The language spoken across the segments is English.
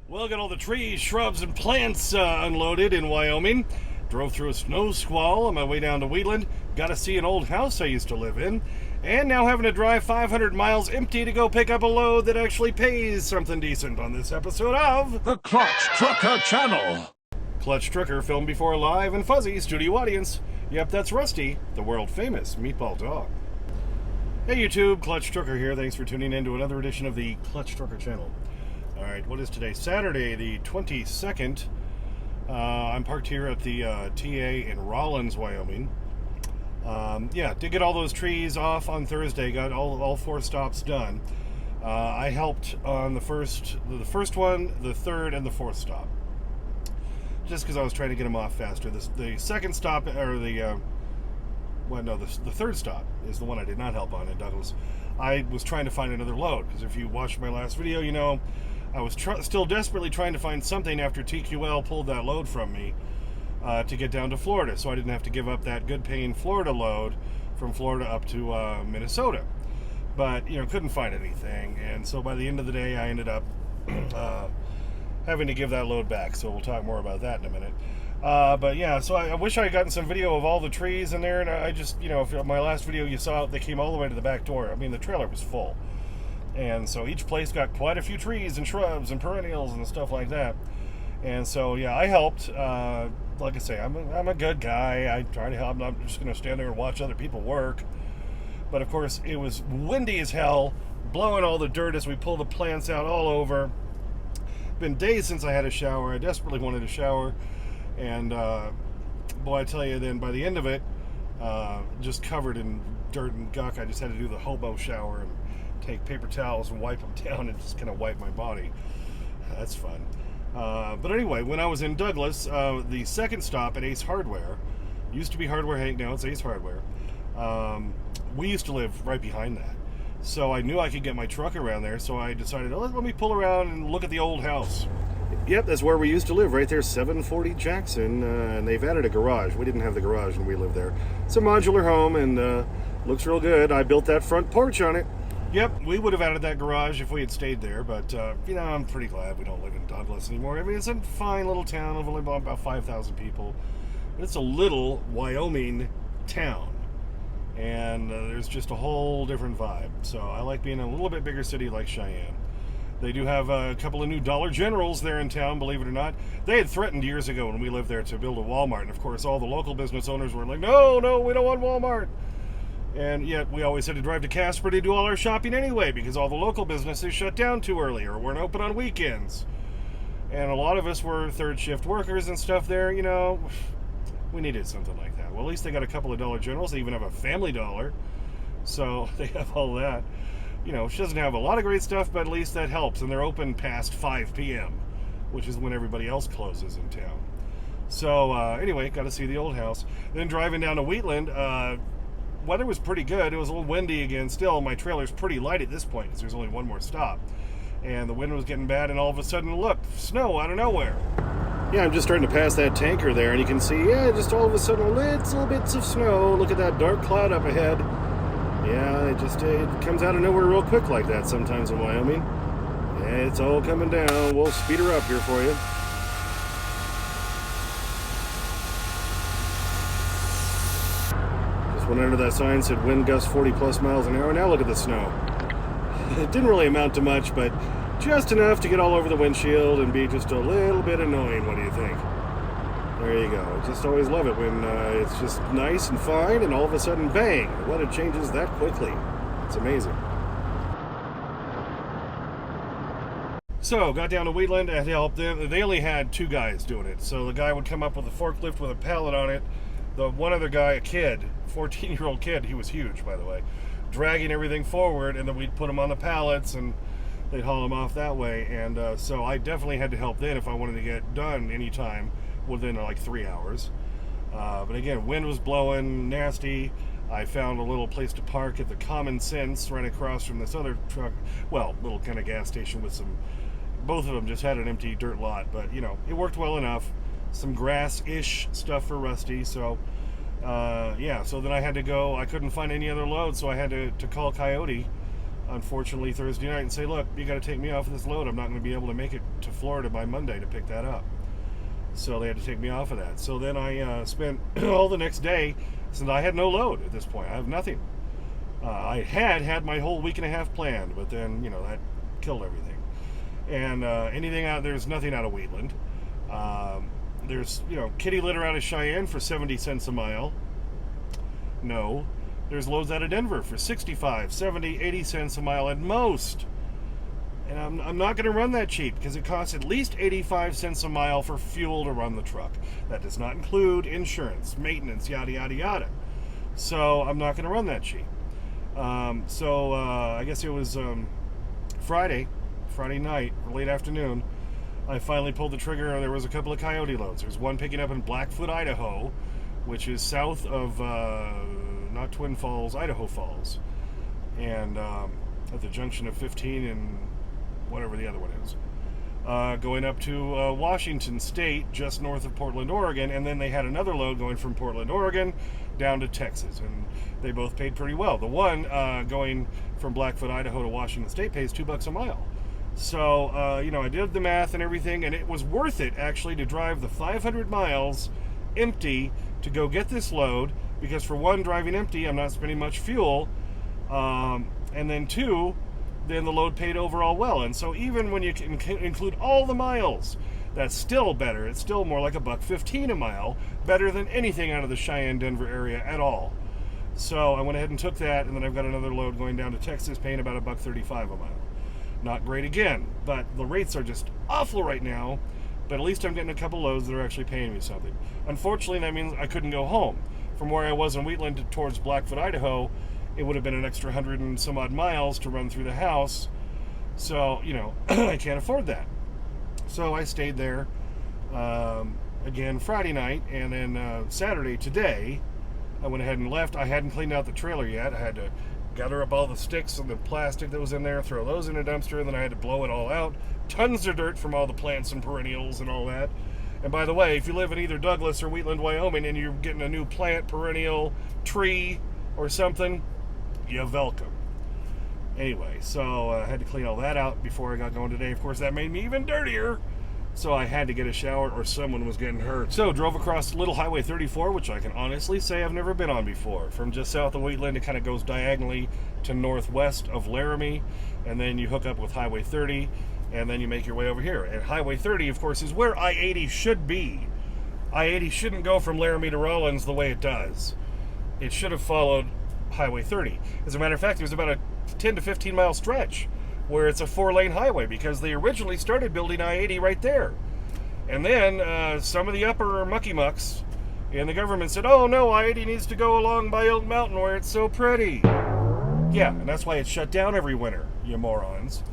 Well, got all the trees, shrubs, and plants unloaded in Wyoming. Drove through a snow squall on my way down to Wheatland. Got to see an old house I used to live in. And now having to drive 500 miles empty to go pick up a load that actually pays something decent on this episode of The Clutch Trucker Channel. Clutch Trucker, filmed before a live and fuzzy studio audience. Yep, that's Rusty, the world famous meatball dog. Hey YouTube, Clutch Trucker here. Thanks for tuning in to another edition of the Clutch Trucker Channel. Alright, what is today? Saturday, the 22nd. I'm parked here at the TA in Rawlins, Wyoming. Did get all those trees off on Thursday. Got all 4 stops done. I helped on the first one, the third, and the 4th stop. Just because I was trying to get them off faster. The second stop, or the third stop is the one I did not help on in Douglas. I was trying to find another load, because if you watched my last video, you know I was still desperately trying to find something after TQL pulled that load from me to get down to Florida, so I didn't have to give up that good-paying Florida load from Florida up to Minnesota. But, couldn't find anything, and so by the end of the day, I ended up having to give that load back, so we'll talk more about that in a minute. But yeah, so I wish I had gotten some video of all the trees in there, and I just, if my last video you saw, they came all the way to the back door. I mean, the trailer was full. And so each place got quite a few trees and shrubs and perennials and stuff like that. And so, yeah, I helped. Like I say, I'm a good guy. I try to help. I'm not just going to stand there and watch other people work. But, of course, it was windy as hell, blowing all the dirt as we pull the plants out all over. Been days since I had a shower. I desperately wanted a shower. And, boy, I tell you, then by the end of it, just covered in dirt and gunk, I just had to do the hobo shower and take paper towels and wipe them down and just kind of wipe my body. That's fun. But anyway, when I was in Douglas, the second stop at Ace Hardware, used to be Hardware Hank, now it's Ace Hardware. We used to live right behind that. So I knew I could get my truck around there, so I decided, let me pull around and look at the old house. Yep, that's where we used to live, right there, 740 Jackson, and they've added a garage. We didn't have the garage when we lived there. It's a modular home, and looks real good. I built that front porch on it. Yep, we would have added that garage if we had stayed there, but, I'm pretty glad we don't live in Douglas anymore. I mean, it's a fine little town of only about 5,000 people. It's a little Wyoming town, and there's just a whole different vibe. So I like being in a little bit bigger city like Cheyenne. They do have a couple of new Dollar Generals there in town, believe it or not. They had threatened years ago when we lived there to build a Walmart, and of course all the local business owners were like, no, we don't want Walmart. And yet we always had to drive to Casper to do all our shopping anyway, because all the local businesses shut down too early or weren't open on weekends. And a lot of us were third shift workers and stuff there, we needed something like that. Well, at least they got a couple of Dollar Generals. They even have a Family Dollar. So they have all that. She doesn't have a lot of great stuff, but at least that helps. And they're open past 5 p.m., which is when everybody else closes in town. So anyway, got to see the old house. Then driving down to Wheatland, weather was pretty good. It was a little windy again. Still, my trailer's pretty light at this point because there's only one more stop. And the wind was getting bad, and all of a sudden, look, snow out of nowhere. Yeah, I'm just starting to pass that tanker there, and you can see, just all of a sudden, little bits of snow. Look at that dark cloud up ahead. Yeah, it comes out of nowhere real quick like that sometimes in Wyoming. Yeah, it's all coming down. We'll speed her up here for you. Went under that sign, said wind gusts 40 plus miles an hour. Now look at the snow. It didn't really amount to much, but just enough to get all over the windshield and be just a little bit annoying. What do you think? There you go. Just always love it when it's just nice and fine, and all of a sudden, bang, the weather changes that quickly. It's amazing. So, got down to Wheatland and helped them. They only had 2 guys doing it. So the guy would come up with a forklift with a pallet on it. The one other guy, a kid, 14-year-old kid, he was huge, by the way, dragging everything forward, and then we'd put him on the pallets, and they'd haul him off that way. And so I definitely had to help then if I wanted to get done anytime within like 3 hours. But again, wind was blowing, nasty. I found a little place to park at the Common Sense right across from this other truck, well, little kind of gas station with some, both of them just had an empty dirt lot, but it worked well enough. Some grass-ish stuff for Rusty, so so then I had to go. I couldn't find any other load, so I had to call Coyote unfortunately, Thursday night and say, look, you got to take me off of this load. I'm not going to be able to make it to Florida by Monday to pick that up. So they had to take me off of that. So then I spent all the next day, since I had no load at this point. I have nothing. I had my whole week and a half planned, but then, that killed everything. And there's nothing out of Wheatland. There's, kitty litter out of Cheyenne for 70 cents a mile. No. There's loads out of Denver for 65, 70, 80 cents a mile at most. And I'm not going to run that cheap because it costs at least 85 cents a mile for fuel to run the truck. That does not include insurance, maintenance, yada, yada, yada. So I'm not going to run that cheap. I guess it was Friday night, or late afternoon, I finally pulled the trigger, and there was a couple of coyote loads. There's one picking up in Blackfoot, Idaho, which is south of, not Twin Falls, Idaho Falls. And at the junction of 15 and whatever the other one is. Going up to Washington State, just north of Portland, Oregon, and then they had another load going from Portland, Oregon, down to Texas, and they both paid pretty well. The one going from Blackfoot, Idaho to Washington State pays $2 a mile. So, I did the math and everything, and it was worth it, actually, to drive the 500 miles empty to go get this load, because for one, driving empty, I'm not spending much fuel, and then two, then the load paid overall well. And so even when you can include all the miles, that's still better. It's still more like $1.15 a mile, better than anything out of the Cheyenne, Denver area at all. So I went ahead and took that, and then I've got another load going down to Texas, paying about $1.35 a mile. Not great again, but the rates are just awful right now. But at least I'm getting a couple loads that are actually paying me something. Unfortunately, that means I couldn't go home. From where I was in Wheatland towards Blackfoot, Idaho, it would have been an extra 100 and some odd miles to run through the house. So, I can't afford that. So I stayed there again Friday night, and then Saturday, today, I went ahead and left. I hadn't cleaned out the trailer yet. I had to gather up all the sticks and the plastic that was in there, throw those in a dumpster, and then I had to blow it all out. Tons of dirt from all the plants and perennials and all that. And by the way, if you live in either Douglas or Wheatland, Wyoming, and you're getting a new plant, perennial, tree, or something, you're welcome. Anyway, so I had to clean all that out before I got going today. Of course, that made me even dirtier. So I had to get a shower or someone was getting hurt. So drove across Little Highway 34, which I can honestly say I've never been on before. From just south of Wheatland, it kind of goes diagonally to northwest of Laramie. And then you hook up with Highway 30, and then you make your way over here. And Highway 30, of course, is where I-80 should be. I-80 shouldn't go from Laramie to Rawlins the way it does. It should have followed Highway 30. As a matter of fact, there's about a 10 to 15 mile stretch where it's a 4-lane highway, because they originally started building I-80 right there. And then some of the upper mucky mucks in the government said, oh no, I-80 needs to go along by Oak Mountain where it's so pretty. Yeah, and that's why it's shut down every winter, you morons.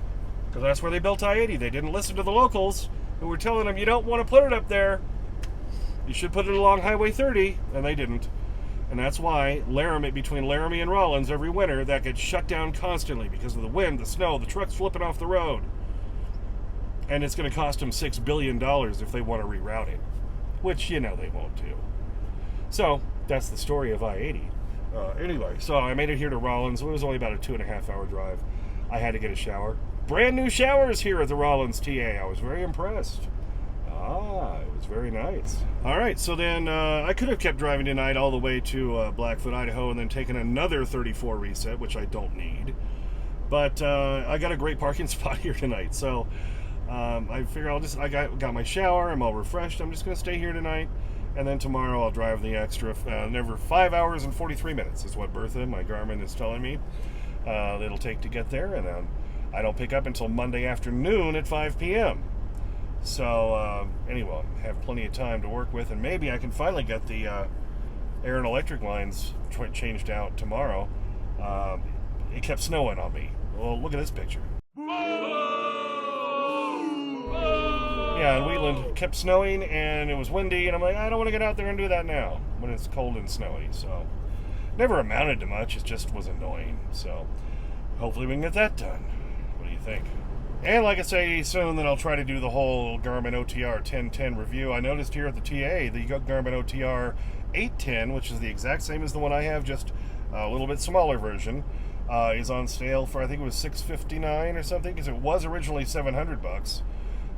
Because that's where they built I-80. They didn't listen to the locals who were telling them, you don't want to put it up there. You should put it along Highway 30, and they didn't. And that's why between Laramie and Rawlins every winter, that gets shut down constantly because of the wind, the snow, the trucks flipping off the road. And it's going to cost them $6 billion if they want to reroute it, which, they won't do. So that's the story of I-80. Anyway, so I made it here to Rawlins. It was only about a 2.5-hour drive. I had to get a shower. Brand new showers here at the Rawlins TA. I was very impressed. It was very nice. All right, so then I could have kept driving tonight all the way to Blackfoot, Idaho, and then taken another 34 reset, which I don't need. But I got a great parking spot here tonight, so I figure I got my shower. I'm all refreshed. I'm just going to stay here tonight, and then tomorrow I'll drive the extra. Never 5 hours and 43 minutes is what Bertha, my Garmin, is telling me it'll take to get there, and then I don't pick up until Monday afternoon at 5 p.m. So, anyway, I have plenty of time to work with, and maybe I can finally get the air and electric lines changed out tomorrow. It kept snowing on me. Well, look at this picture. Yeah, in Wheatland, kept snowing, and it was windy, and I'm like, I don't want to get out there and do that now when it's cold and snowy. So, never amounted to much. It just was annoying. So, hopefully we can get that done. What do you think? And like I say, soon then I'll try to do the whole Garmin OTR 1010 review. I noticed here at the TA, the Garmin OTR 810, which is the exact same as the one I have, just a little bit smaller version, is on sale for, I think it was $659 or something, because it was originally $700.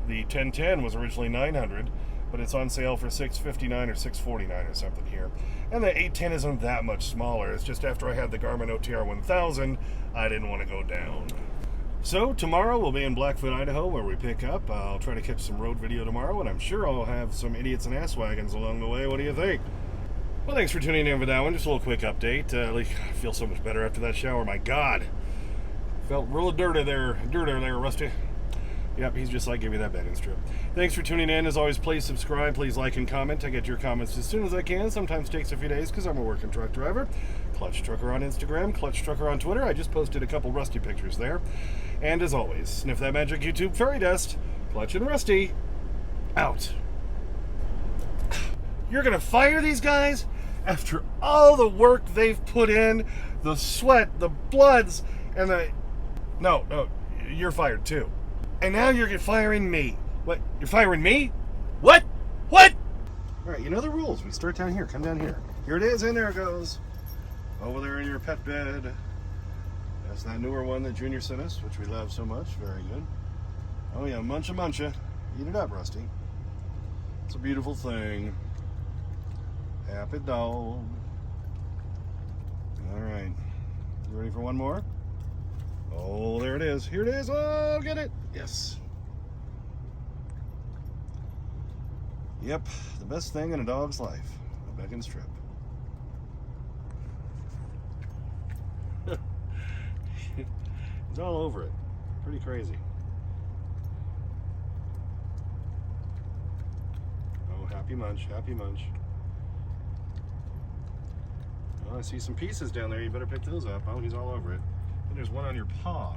The 1010 was originally $900, but it's on sale for $659 or $649 or something here. And the 810 isn't that much smaller. It's just after I had the Garmin OTR 1000, I didn't want to go down. So tomorrow we'll be in Blackfoot, Idaho, where we pick up. I'll try to catch some road video tomorrow, and I'm sure I'll have some idiots and ass wagons along the way. What do you think? Well, thanks for tuning in for that one. Just a little quick update. I feel so much better after that shower. My God. Felt real dirty there, Rusty. Yep, he's just like, give me that bedding strip. Thanks for tuning in. As always, please subscribe, please like and comment. I get your comments as soon as I can. Sometimes takes a few days because I'm a working truck driver. Clutch Trucker on Instagram, Clutch Trucker on Twitter. I just posted a couple Rusty pictures there. And as always, sniff that magic YouTube fairy dust. Clutch and Rusty, out. You're going to fire these guys? After all the work they've put in, the sweat, the bloods, and the... No, you're fired too. And now you're firing me. What? You're firing me? What? What? All right, you know the rules. We start down here. Come down here. Here it is, and there it goes. Over there in your pet bed. That's that newer one that Junior sent us, which we love so much. Very good. Oh yeah, muncha. Eat it up, Rusty. It's a beautiful thing. Happy dog. All right. You ready for one more? Oh, there it is. Here it is. Oh, get it. Yes. Yep. The best thing in a dog's life. A beck and strip. It's all over it. Pretty crazy. Oh, happy munch. Happy munch. Oh, I see some pieces down there. You better pick those up. Oh, he's all over it. And there's one on your paw,